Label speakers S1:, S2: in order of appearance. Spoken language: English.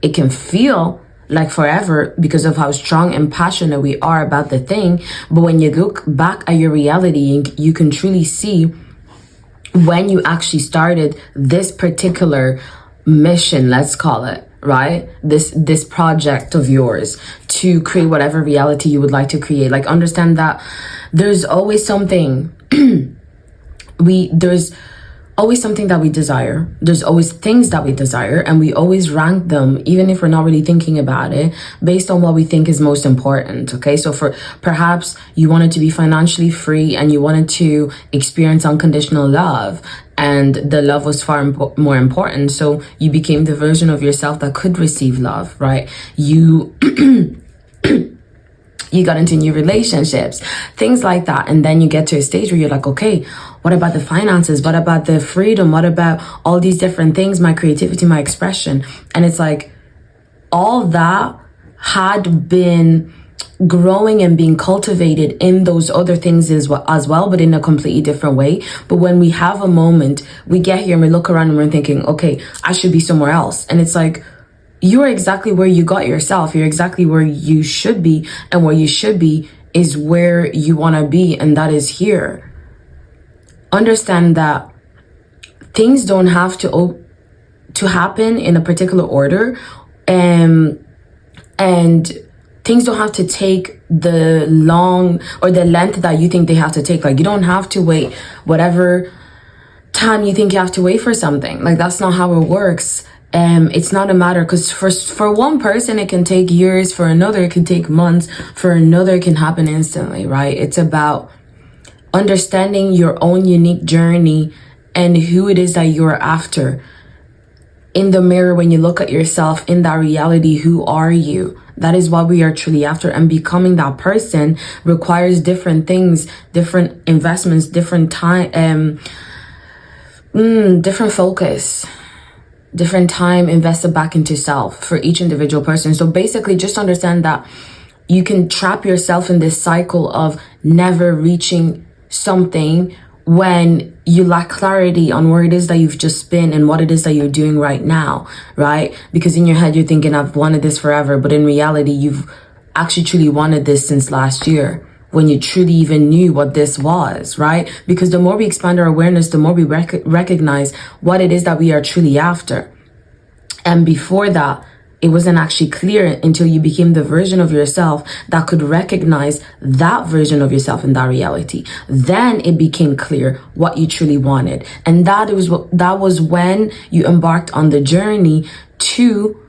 S1: It can feel like forever because of how strong and passionate we are about the thing. But when you look back at your reality, you can truly see when you actually started this particular mission, let's call it, right? This project of yours to create whatever reality you would like to create. Like, understand that there's always something there's always something that we desire. There's always things that we desire, and we always rank them, even if we're not really thinking about it, based on what we think is most important. Okay, so for perhaps you wanted to be financially free and you wanted to experience unconditional love, and the love was far more important, so you became the version of yourself that could receive love, right? You got into new relationships, things like that. And then you get to a stage where you're like, okay, what about the finances? What about the freedom? What about all these different things, my creativity, my expression? And it's like all that had been growing and being cultivated in those other things as well, but in a completely different way. But when we have a moment, we get here and we look around and we're thinking, okay, I should be somewhere else. And it's like, you're exactly where you got yourself. You're exactly where you should be. And where you should be is where you want to be. And that is here. Understand that things don't have to happen in a particular order. And things don't have to take the long or the length that you think they have to take. Like, you don't have to wait whatever time you think you have to wait for something. Like, that's not how it works. It's not a matter, because for one person it can take years, for another it can take months, for another it can happen instantly, right? It's about understanding your own unique journey and who it is that you're after. In the mirror, when you look at yourself in that reality, who are you? That is what we are truly after. And becoming that person requires different things, different investments, different time, different focus, different time invested back into self for each individual person. So basically, just understand that you can trap yourself in this cycle of never reaching something when you lack clarity on where it is that you've just been and what it is that you're doing right now, right? Because in your head, you're thinking, I've wanted this forever. But in reality, you've actually truly wanted this since last year, when you truly even knew what this was, right? Because the more we expand our awareness, the more we recognize what it is that we are truly after. And before that, it wasn't actually clear until you became the version of yourself that could recognize that version of yourself in that reality. Then it became clear what you truly wanted. And that was when you embarked on the journey to